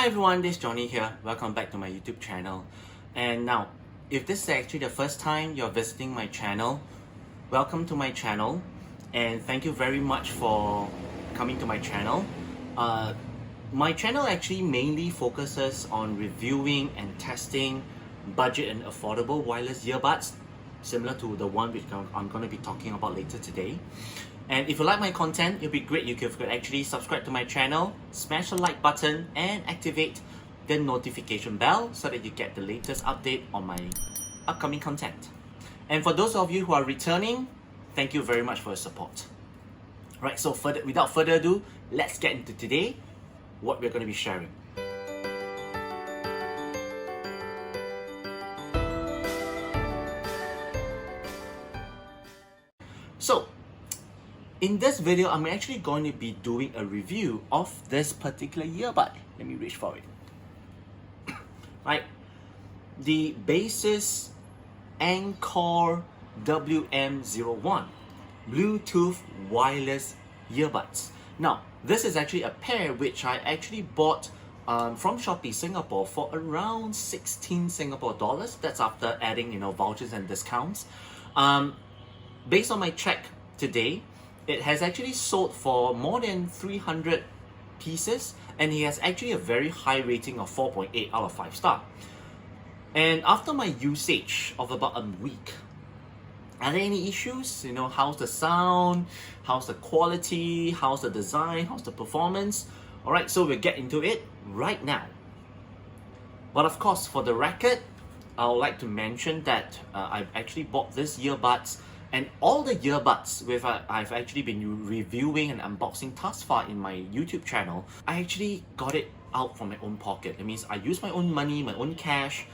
Hi everyone, this is Johnny here. Welcome back to my YouTube channel. And now, if this is actually the first time you're visiting my channel, welcome to my channel and thank you very much for coming to my channel. My channel actually mainly focuses on reviewing and testing budget and affordable wireless earbuds, similar to the one which I'm going to be talking about later today. And if you like my content, it'd be great if you could actually subscribe to my channel, smash the like button and activate the notification bell so that you get the latest update on my upcoming content. And for those of you who are returning, thank you very much for your support. Right, so without further ado, let's get into today, what we're going to be sharing. So, in this video, I'm actually going to be doing a review of this particular earbud. Let me reach for it. Right, the Baseus Encok WM01 Bluetooth wireless earbuds. Now, this is actually a pair which I actually bought from Shopee Singapore for around 16 Singapore dollars. That's after adding, vouchers and discounts. Based on my check today, it has actually sold for more than 300 pieces, and it has actually a very high rating of 4.8 out of 5 star. And after my usage of about a week, are there any issues? How's the sound? How's the quality? How's the design? How's the performance? Alright, so we'll get into it right now. But of course, for the record, I would like to mention that I've actually bought this earbuds, and all the earbuds I've actually been reviewing and unboxing thus far in my YouTube channel, I actually got it out from my own pocket. It means I use my own money, my own cash,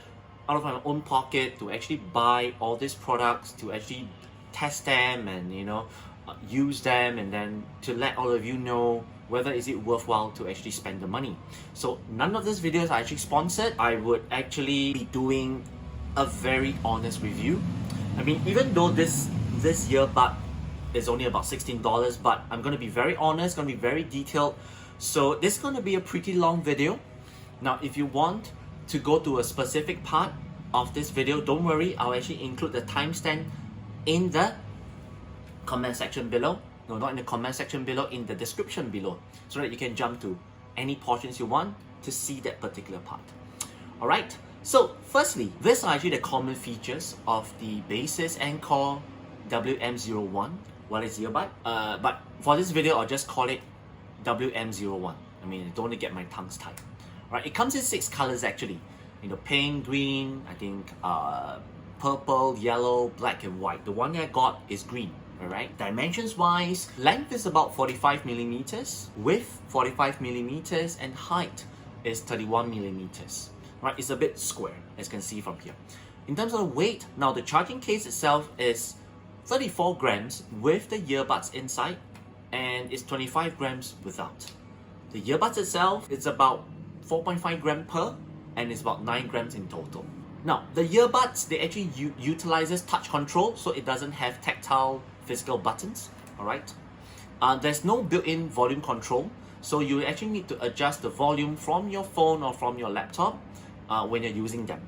out of my own pocket to actually buy all these products, to actually test them and use them, and then to let all of you know whether is it worthwhile to actually spend the money. So none of these videos are actually sponsored. I would actually be doing a very honest review. I mean, even though this earbud is only about $16, but I'm going to be very honest, going to be very detailed. So this is going to be a pretty long video. Now, if you want to go to a specific part of this video, don't worry, I'll actually include the timestamp in the comment section below. No, not in the comment section below, in the description below, so that you can jump to any portions you want to see that particular part. Alright, so firstly, these are actually the common features of the Baseus Encok WM01 wireless earbud. But for this video, I'll just call it WM01. I mean, I don't want to get my tongues tied. Right, it comes in 6 colors actually. Pink, green, I think purple, yellow, black and white. The one that I got is green. Alright, dimensions wise, length is about 45 millimeters, width 45 millimeters, and height is 31 millimeters. Right, it's a bit square, as you can see from here. In terms of weight, now the charging case itself is 34 grams with the earbuds inside, and it's 25 grams without. The earbuds itself is about 4.5 grams per, and it's about 9 grams in total. Now, the earbuds, they actually utilizes touch control, so it doesn't have tactile physical buttons. Alright, there's no built-in volume control, so you actually need to adjust the volume from your phone or from your laptop when you're using them.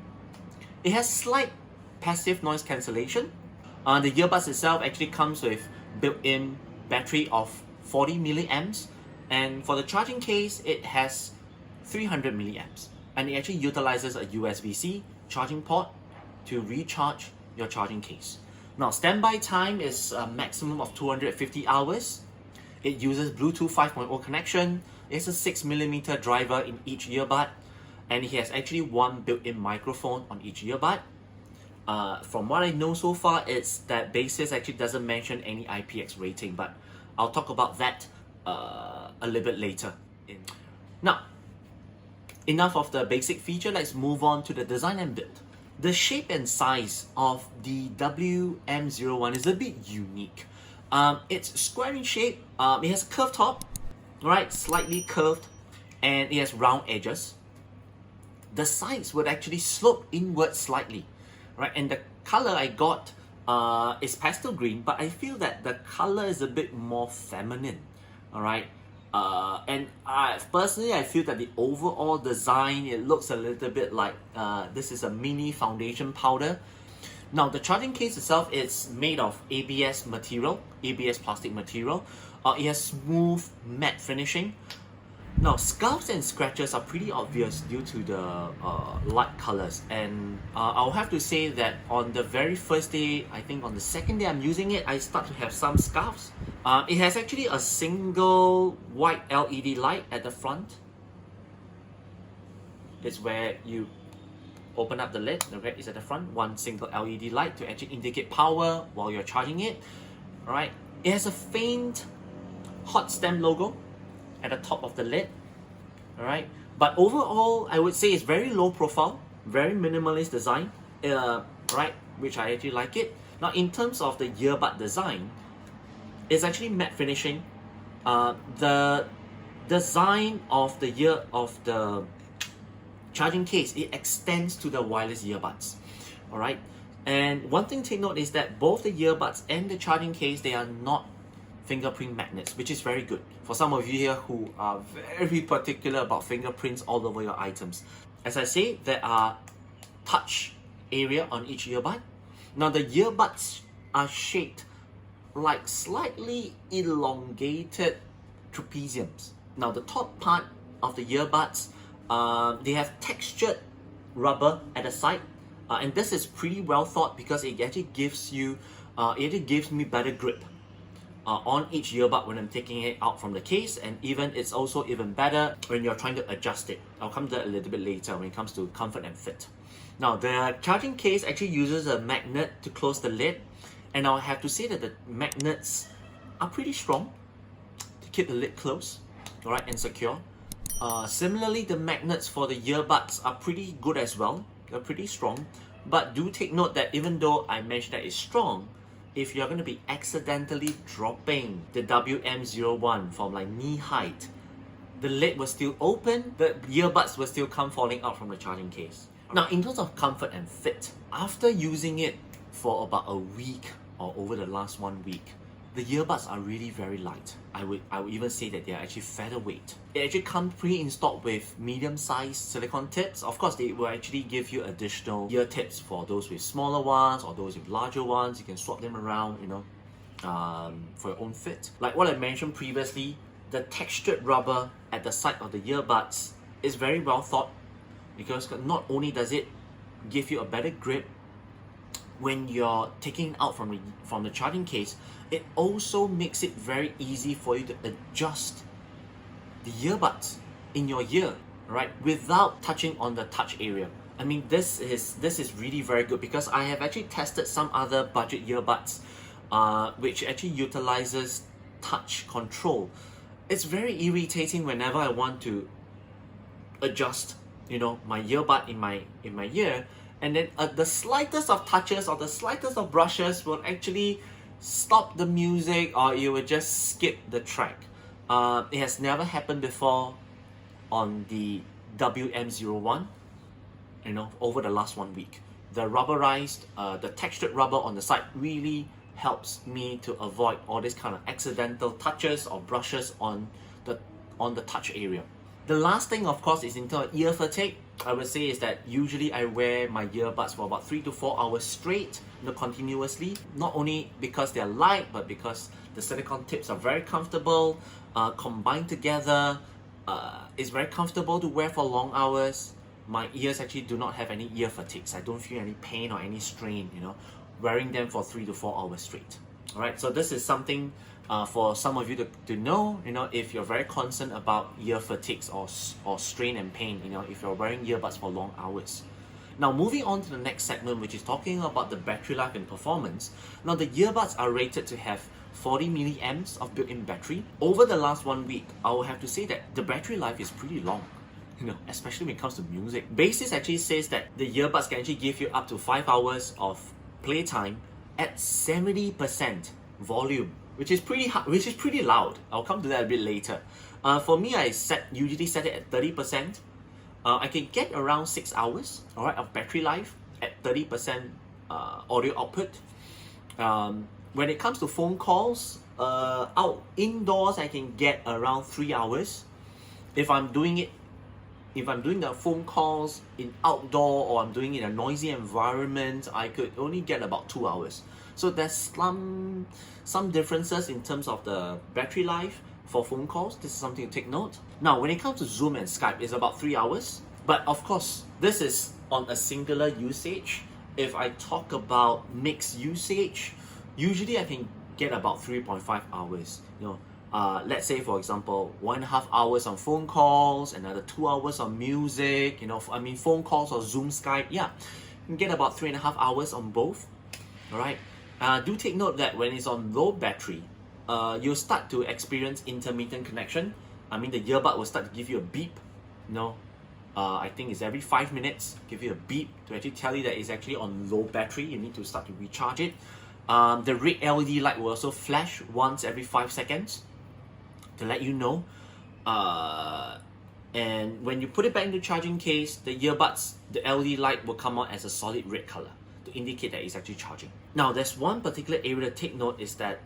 It has slight passive noise cancellation. The earbuds itself actually comes with built-in battery of 40 milliamps, and for the charging case, it has 300 milliamps, and it actually utilizes a USB-C charging port to recharge your charging case. Now, standby time is a maximum of 250 hours. It uses Bluetooth 5.0 connection. It's a 6mm driver in each earbud, and it has actually one built-in microphone on each earbud. From what I know so far, it's that Baseus actually doesn't mention any IPX rating, but I'll talk about that a little bit later. Now, enough of the basic feature, let's move on to the design and build. The shape and size of the WM01 is a bit unique. It's square in shape, it has a curved top, right, slightly curved, and it has round edges. The sides would actually slope inward slightly, right, and the color I got is pastel green, but I feel that the color is a bit more feminine. Alright, And personally, I feel that the overall design, it looks a little bit like this is a mini foundation powder. Now, the charging case itself is made of ABS material, ABS plastic material. It has smooth matte finishing. Now, scuffs and scratches are pretty obvious due to the light colors, and I'll have to say that on the very first day, I think on the second day I'm using it, I start to have some scuffs. It has actually a single white LED light at the front. It's where you open up the lid, the red is at the front, one single LED light to actually indicate power while you're charging it. Alright, it has a faint hot stem logo at the top of the lid. Alright, but overall I would say it's very low profile, very minimalist design, right, which I actually like it. Now, in terms of the earbud design, it's actually matte finishing. The design of the charging case, it extends to the wireless earbuds. Alright, and one thing to take note is that both the earbuds and the charging case, they are not fingerprint magnets, which is very good for some of you here who are very particular about fingerprints all over your items. As I say, there are touch area on each earbud. Now, the earbuds are shaped like slightly elongated trapeziums. Now, the top part of the earbuds, they have textured rubber at the side, and this is pretty well thought because it actually gives you, gives me better grip on each earbud when I'm taking it out from the case, and it's also even better when you're trying to adjust it. I'll come to that a little bit later when it comes to comfort and fit. Now, the charging case actually uses a magnet to close the lid, and I'll have to say that the magnets are pretty strong to keep the lid closed, alright, and secure. Similarly, the magnets for the earbuds are pretty good as well. They're pretty strong, but do take note that even though I mentioned that it's strong, if you're going to be accidentally dropping the WM01 from like knee height, the lid will still open, the earbuds will still come falling out from the charging case. Now, in terms of comfort and fit, after using it for about a week or over the last 1 week, the earbuds are really very light. I would even say that they are actually featherweight. It actually comes pre-installed with medium-sized silicone tips. Of course, they will actually give you additional ear tips for those with smaller ones or those with larger ones. You can swap them around, you know, for your own fit. Like what I mentioned previously, the textured rubber at the side of the earbuds is very well thought, because not only does it give you a better grip when you're taking it out from the charging case, it also makes it very easy for you to adjust the earbuds in your ear, right, without touching on the touch area. I mean, this is really very good, because I have actually tested some other budget earbuds which actually utilizes touch control. It's very irritating whenever I want to adjust, you know, my earbud in my ear, and then the slightest of touches or the slightest of brushes will actually stop the music, or you will just skip the track. It has never happened before on the WM01, you know, over the last 1 week. The rubberized, the textured rubber on the side really helps me to avoid all these kind of accidental touches or brushes on the touch area. The last thing, of course, is in terms of ear fatigue. I would say is that usually I wear my earbuds for about 3 to 4 hours straight, you know, continuously. Not only because they're light, but because the silicone tips are very comfortable. Combined together, it's very comfortable to wear for long hours. My ears actually do not have any ear fatigues. I don't feel any pain or any strain, you know, wearing them for 3 to 4 hours straight. Alright, so this is something for some of you to know, you know, if you're very concerned about ear fatigues or strain and pain, you know, if you're wearing earbuds for long hours. Now, moving on to the next segment, which is talking about the battery life and performance. Now, the earbuds are rated to have 40 milliamps of built-in battery. Over the last 1 week, I will have to say that the battery life is pretty long, you know, especially when it comes to music. Baseus actually says that the earbuds can actually give you up to 5 hours of playtime at 70% volume, which is pretty loud. I'll come to that a bit later. For me, I usually set it at 30%. I can get around 6 hours, alright, of battery life at 30% audio output. when it comes to phone calls, out indoors I can get around 3 hours. If I'm doing the phone calls in outdoor, or I'm doing it in a noisy environment, I could only get about 2 hours. So there's some differences in terms of the battery life for phone calls. This is something to take note. Now, when it comes to Zoom and Skype, it's about 3 hours. But of course, this is on a singular usage. If I talk about mixed usage, usually I can get about 3.5 hours. Let's say, for example, 1.5 hours on phone calls, another 2 hours on music. Phone calls or Zoom, Skype. Yeah, you can get about 3.5 hours on both. All right. Do take note that when it's on low battery, you'll start to experience intermittent connection. The earbud will start to give you a beep. I think it's every 5 minutes, give you a beep to actually tell you that it's actually on low battery. You need to start to recharge it. The red LED light will also flash once every 5 seconds to let you know. And when you put it back in the charging case, the earbuds, the LED light will come out as a solid red color to indicate that it's actually charging. Now, there's one particular area to take note, is that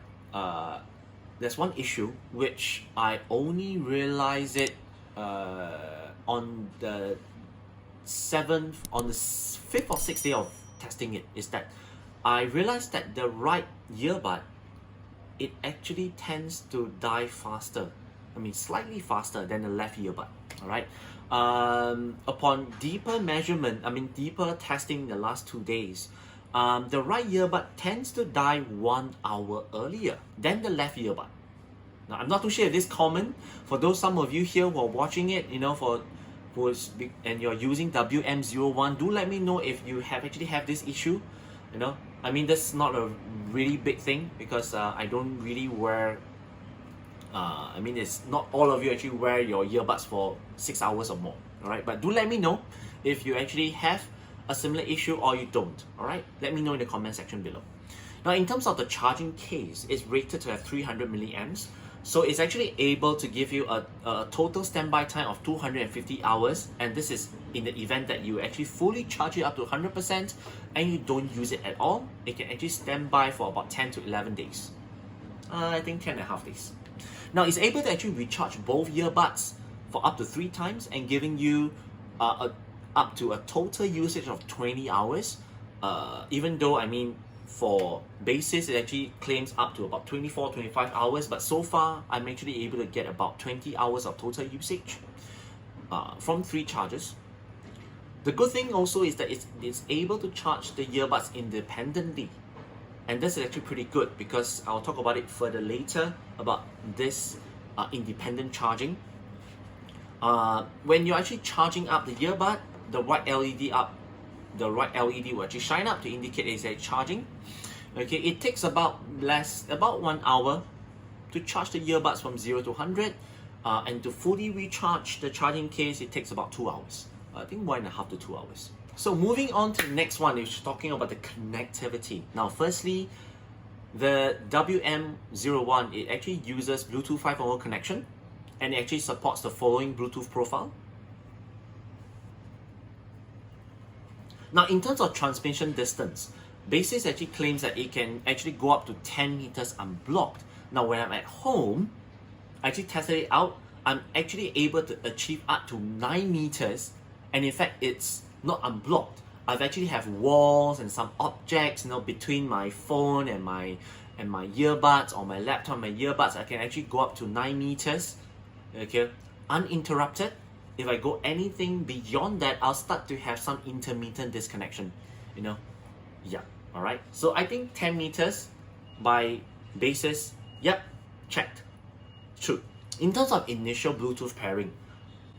there's one issue which I only realized it on the 5th or 6th day of testing it, is that I realized that the right earbud, it actually tends to die faster. Slightly faster than the left earbud. All right. Upon deeper measurement, deeper testing in the last 2 days, the right earbud tends to die 1 hour earlier than the left earbud. Now, I'm not too sure if this is common for some of you here who are watching it, and you're using WM01. Do let me know if you actually have this issue. That's not a really big thing, because I don't really wear. It's not all of you actually wear your earbuds for 6 hours or more. All right, but do let me know if you actually have a similar issue or you don't. All right, let me know in the comment section below. Now, in terms of the charging case, it's rated to have 300 milliamps. So it's actually able to give you a total standby time of 250 hours. And this is in the event that you actually fully charge it up to 100% and you don't use it at all. It can actually stand by for about 10 to 11 days. I think 10.5 days. Now, it's able to actually recharge both earbuds for up to 3 times and giving you up to a total usage of 20 hours. Even though, for Baseus, it actually claims up to about 24-25 hours, but so far I'm actually able to get about 20 hours of total usage from 3 charges. The good thing also is that it's able to charge the earbuds independently, and this is actually pretty good, because I'll talk about it further later about this independent charging. When you're actually charging up the earbud, the white LED will actually shine up to indicate it's actually charging. Okay, it takes about 1 hour to charge the earbuds from 0 to 100, and to fully recharge the charging case, it takes about 2 hours. I think 1.5 to 2 hours. So moving on to the next one, is talking about the connectivity. Now, firstly, the WM01, it actually uses Bluetooth 5.0 connection, and it actually supports the following Bluetooth profile. Now, in terms of transmission distance, Baseus actually claims that it can actually go up to 10 meters unblocked. Now, when I'm at home, I actually tested it out. I'm actually able to achieve up to 9 meters, and in fact, it's not unblocked. I've actually have walls and some objects, between my phone and my earbuds, or my laptop and my earbuds. I can actually go up to 9 meters, okay, uninterrupted. If I go anything beyond that, I'll start to have some intermittent disconnection, Yeah, all right. So I think 10 meters by Baseus, yep, checked. True. In terms of initial Bluetooth pairing,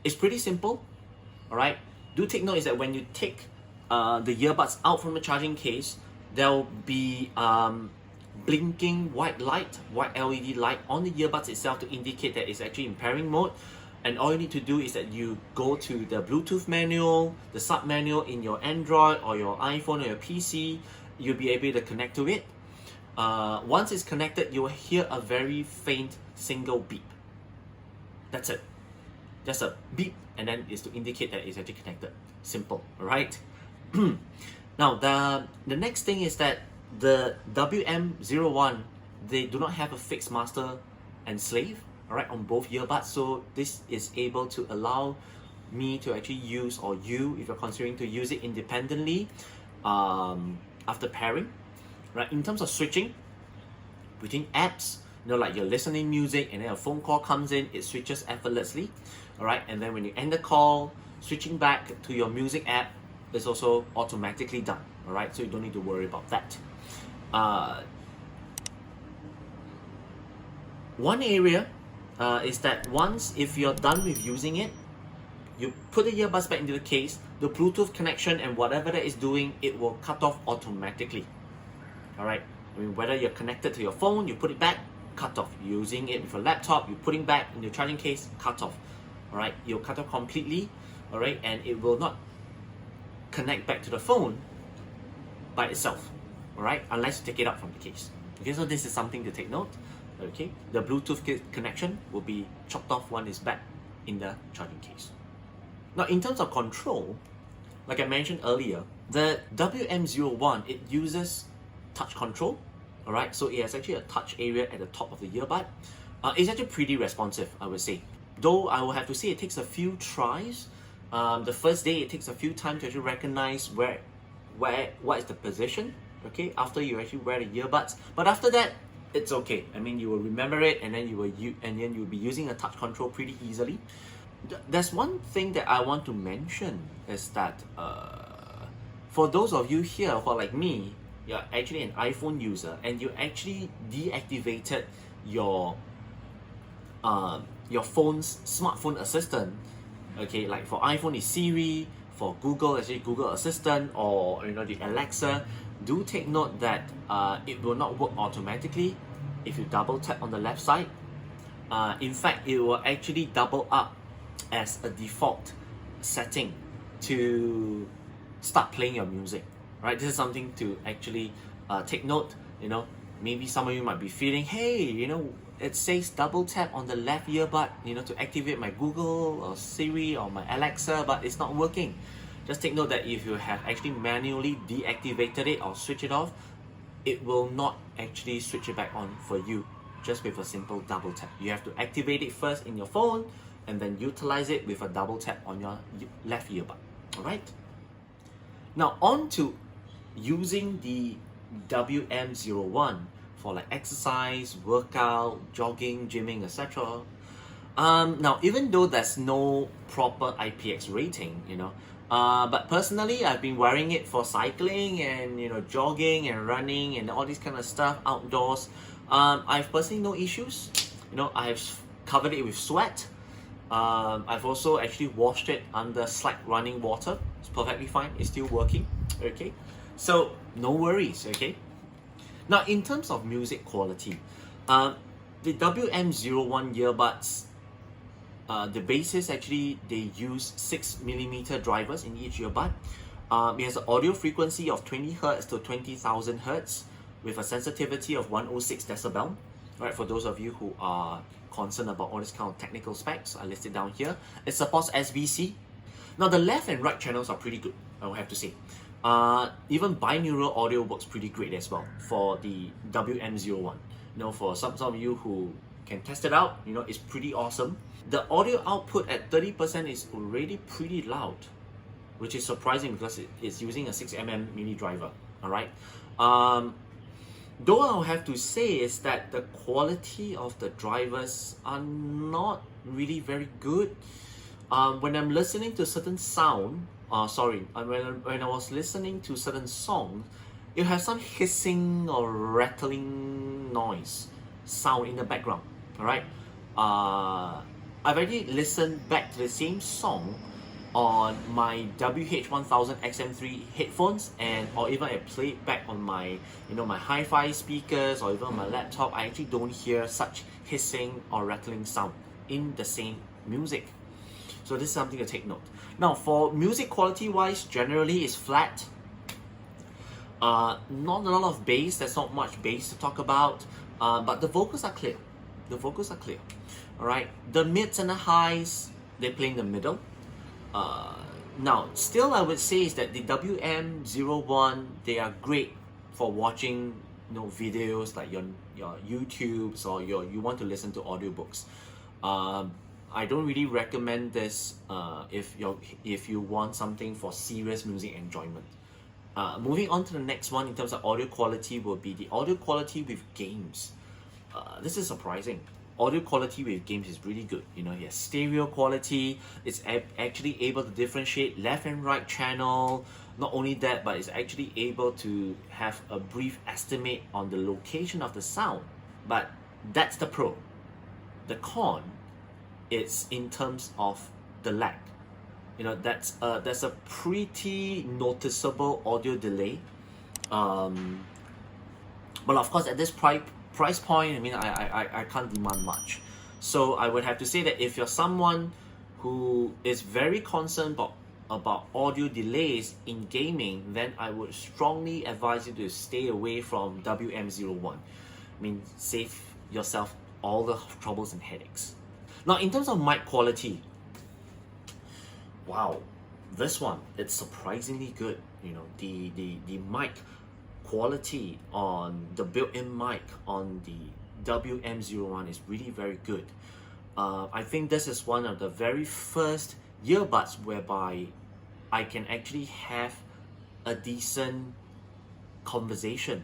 it's pretty simple, all right. Do take note is that when you take the earbuds out from the charging case, there'll be blinking white LED light on the earbuds itself to indicate that it's actually in pairing mode. And all you need to do is that you go to the Bluetooth manual, the sub manual in your Android or your iPhone or your PC. You'll be able to connect to it. Once it's connected, you will hear a very faint single beep. That's it. Just a beep, and then it's to indicate that it's actually connected. Simple, right? Now, the next thing is that the WM01, they do not have a fixed master and slave, all right, on both earbuds. So this is able to allow me to actually use, or you, if you're considering to use it independently after pairing, right? In terms of switching between apps, like you're listening music and then a phone call comes in, it switches effortlessly, all right? And then when you end the call, switching back to your music app is also automatically done, all right? So you don't need to worry about that. One area is that once, if you're done with using it, you put the earbuds back into the case, the Bluetooth connection and whatever that is doing, it will cut off automatically. All right, I mean, whether you're connected to your phone, you put it back, cut off. Using it with a laptop, you putting back in your charging case, cut off. All right, you'll cut off completely. All right, and it will not connect back to the phone by itself. All right, unless you take it out from the case. Okay, so this is something to take note. Okay, the Bluetooth connection will be chopped off when it's back in the charging case. Now, in terms of control, like I mentioned earlier, the WM01, it uses touch control, all right? So it has actually a touch area at the top of the earbud. It's actually pretty responsive, I would say. Though I will have to say it takes a few tries. The first day, it takes a few times to actually recognize what is the position, okay, after you actually wear the earbuds. But after that, it's okay. I mean, you will remember it, and then you'll be using a touch control pretty easily. There's one thing that I want to mention is that for those of you here who are like me, you're actually an iPhone user and you actually deactivated your phone's smartphone assistant. Okay, like for iPhone is Siri, for Google actually Google Assistant, or the Alexa. Do take note that it will not work automatically if you double tap on the left side. In fact, it will actually double up as a default setting to start playing your music, right? This is something to actually take note. Maybe some of you might be feeling, hey, it says double tap on the left earbud, to activate my Google or Siri or my Alexa, but it's not working. Just take note that if you have actually manually deactivated it or switch it off, it will not actually switch it back on for you just with a simple double tap. You have to activate it first in your phone and then utilize it with a double tap on your left earbud. All right. Now on to using the WM01 for like exercise, workout, jogging, gymming, etc. Now, even though there's no proper IPX rating, but personally, I've been wearing it for cycling and jogging and running and all this kind of stuff outdoors. I've personally no issues. I've covered it with sweat. I've also actually washed it under slack running water. It's perfectly fine. It's still working. Okay, so no worries. Okay. Now, in terms of music quality, the WM01 earbuds, the Baseus actually, they use 6mm drivers in each earbud. It has an audio frequency of 20 Hz to 20,000 Hz with a sensitivity of 106 decibel. Right, for those of you who are concerned about all this kind of technical specs, I listed down here. It supports SBC. Now, the left and right channels are pretty good, I will have to say. Even binaural audio works pretty great as well for the WM01. For some of you who can test it out, it's pretty awesome. The audio output at 30% is already pretty loud, which is surprising because it's using a 6mm mini driver. All right. Though I'll have to say is that the quality of the drivers are not really very good. When I'm listening to certain sound, when I was listening to certain songs, it has some hissing or rattling sound in the background. All right. I've already listened back to the same song on my WH1000 XM3 headphones, or even I play it back on my my hi-fi speakers or even on my laptop. I actually don't hear such hissing or rattling sound in the same music. So this is something to take note. Now, for music quality wise, generally it's flat. Not a lot of bass. There's not much bass to talk about. But the vocals are clear. All right. The mids and the highs, they play in the middle. Now, still I would say is that the WM01, they are great for watching videos like your YouTubes, or you want to listen to audiobooks. I don't really recommend this if you want something for serious music enjoyment. Moving on to the next one in terms of audio quality will be the audio quality with games. This is surprising. Audio quality with games is really good. It has stereo quality. It's actually able to differentiate left and right channel. Not only that, but it's actually able to have a brief estimate on the location of the sound. But that's the pro. The con, it's in terms of the lag. There's a pretty noticeable audio delay. But of course, at this price point, I mean, I can't demand much. So I would have to say that if you're someone who is very concerned about audio delays in gaming, then I would strongly advise you to stay away from WM01. I mean, save yourself all the troubles and headaches. Now, in terms of mic quality, wow, this one, it's surprisingly good. The mic quality on the built-in mic on the WM01 is really very good. I think this is one of the very first earbuds whereby I can actually have a decent conversation,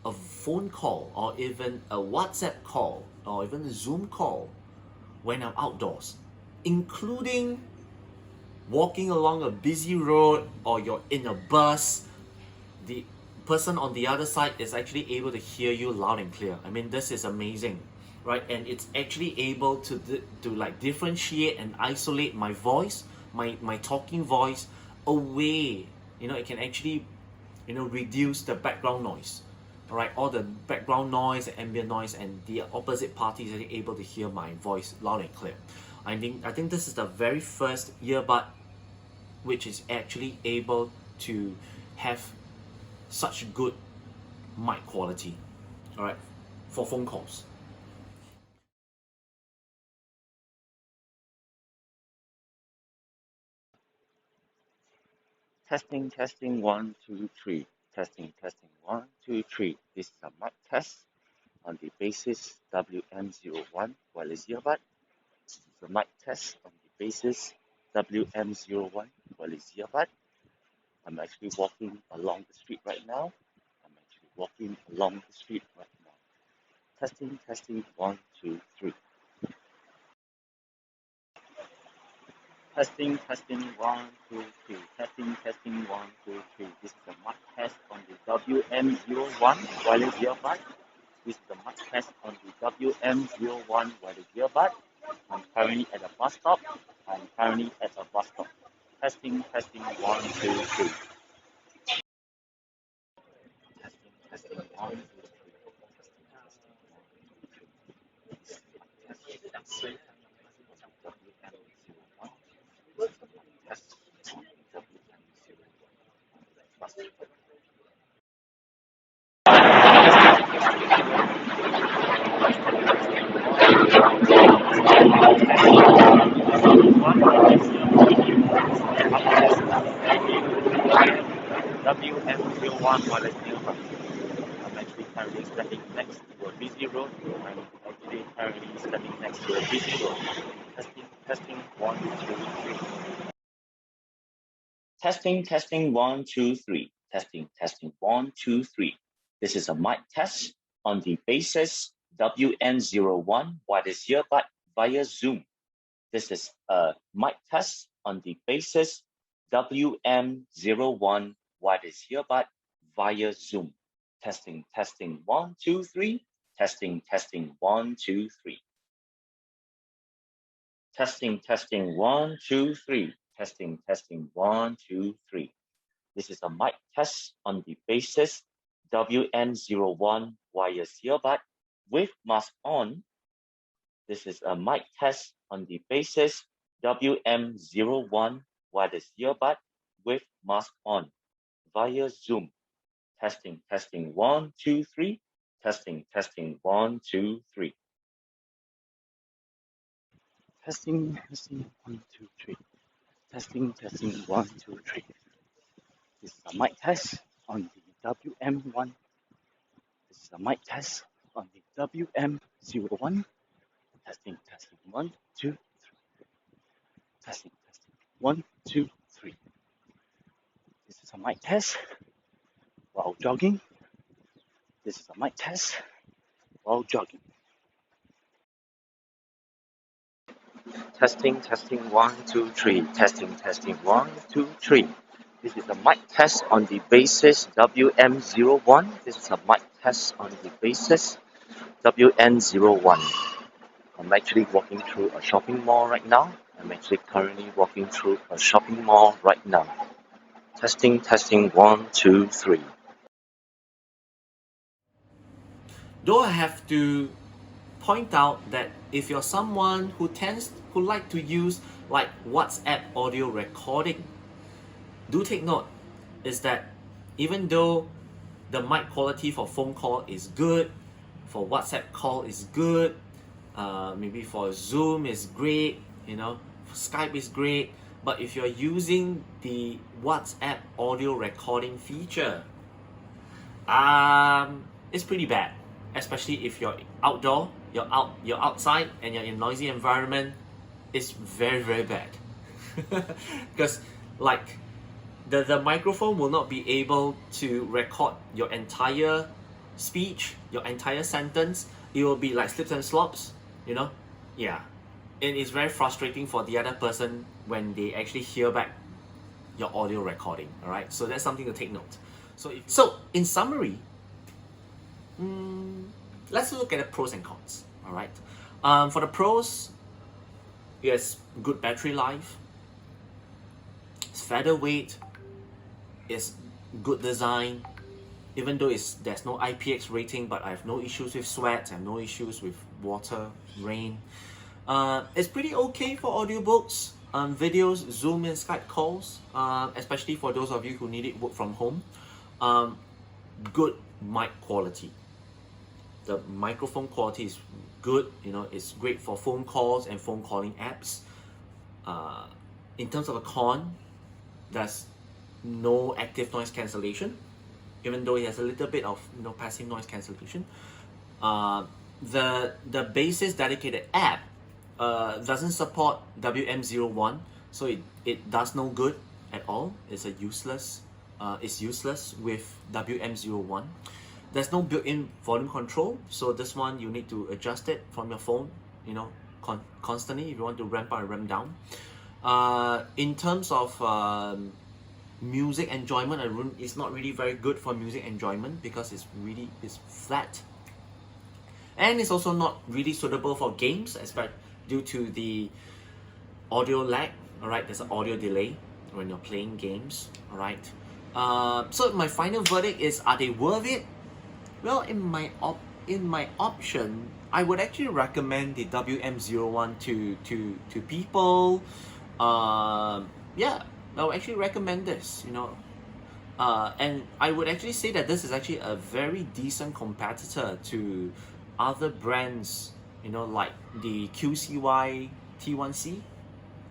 a phone call, or even a WhatsApp call, or even a Zoom call when I'm outdoors, including walking along a busy road, or you're in a bus. The person on the other side is actually able to hear you loud and clear. I mean, this is amazing, right? And it's actually able to like differentiate and isolate my voice, my talking voice away. It can actually reduce the background noise, all right, all the background noise, the ambient noise, and the opposite party is actually able to hear my voice loud and clear. I think this is the very first earbud which is actually able to have such good mic quality, all right, for phone calls. Testing, testing, 1, 2, 3. Testing, testing, 1, 2, 3. This is a mic test on the Baseus WM01 wireless earbud. This is a mic test on the Baseus WM01 wireless earbud. I'm actually walking along the street right now. Testing, testing, 1, 2, 3. Testing, testing, 1, 2, 3. Testing, testing, 1, 2, 3. This is the mic test on the WM01 wireless earbud. This is the mic test on the WM01 wireless earbud. I'm currently at a bus stop. Testing, testing, 1, 2, 3. Testing, testing, 1, 2, 3. WM01 wireless earbud. I'm actually currently standing next to a busy road. Testing, 1, 2, 3. Testing, testing, 1, 2, 3. Testing, testing, 1, 2, 3. This is a mic test on the Baseus WM01 wireless earbud via Zoom. This is a mic test on the Baseus WM01 wireless earbud via Zoom. Testing, testing, 1, 2, 3. Testing, testing, 1, 2, 3. Testing, testing, 1, 2, 3. Testing, testing, 1, 2, 3. This is a mic test on the Baseus WM01 wireless earbud with mask on. This is a mic test on the Baseus WM01 wireless earbud with mask on via Zoom. Testing, testing, 1, 2, 3. Testing, testing, 1, 2, 3. Testing, testing, 1, 2, 3. Testing, testing, 1, 2, 3. This is a mic test on the WM01 This is a mic test on the WM01. Testing, testing, 1, 2, 3. Testing, testing, 1, 2, 3. This is a mic test while jogging. This is a mic test while jogging. Testing, testing, 1, 2, 3. Testing, testing, 1, 2, 3. This is a mic test on the Baseus WM01. This is a mic test on the Baseus WN01. I'm actually walking through a shopping mall right now. I'm actually currently walking through a shopping mall right now. Testing, testing, 1, 2, 3. Though I have to point out that if you're someone who like to use like WhatsApp audio recording, do take note is that even though the mic quality for phone call is good, for WhatsApp call is good, maybe for Zoom is great, for Skype is great, but if you're using the WhatsApp audio recording feature, it's pretty bad, especially if you're outdoor, you're outside and you're in a noisy environment. It's very, very bad because like the microphone will not be able to record your entire speech, your entire sentence. It will be like slips and slops, yeah, and it's very frustrating for the other person when they actually hear back your audio recording. All right, so that's something to take note. So in summary, let's look at the pros and cons. All right, for the pros, yes, good battery life, it's featherweight, it's good design. Even though there's no IPX rating, but I have no issues with sweat, I have no issues with water, rain. It's pretty okay for audiobooks, videos, Zoom and Skype calls, especially for those of you who need it work from home. Good mic quality. The microphone quality is good, it's great for phone calls and phone calling apps. In terms of a con, there's no active noise cancellation, even though it has a little bit of passive noise cancellation. The Baseus dedicated app doesn't support WM01, so it does no good at all. It's useless with WM01. There's no built-in volume control, so this one you need to adjust it from your phone, constantly if you want to ramp up and ramp down. In terms of music enjoyment, it's not really very good for music enjoyment because it's flat, and it's also not really suitable for games, especially due to the audio lag. All right, there's an audio delay when you're playing games. All right, so my final verdict is: are they worth it? Well, in my option, I would actually recommend the WM01 to people. Yeah, I would actually recommend this, and I would actually say that this is actually a very decent competitor to other brands, like the QCY T1C,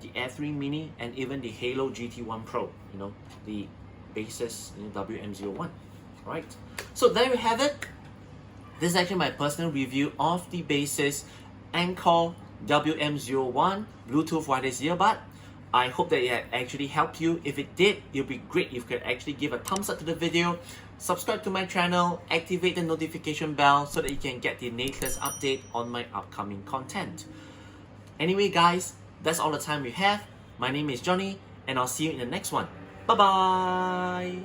the Air 3 Mini, and even the Halo GT1 Pro, the Baseus WM01. Right, so there you have it. This is actually my personal review of the Baseus Encok WM01 Bluetooth wireless earbud. I hope that it actually helped you. If it did, it would be great if you could actually give a thumbs up to the video, subscribe to my channel, activate the notification bell so that you can get the latest update on my upcoming content. Anyway guys, that's all the time we have. My name is Johnny, and I'll see you in the next one. Bye bye.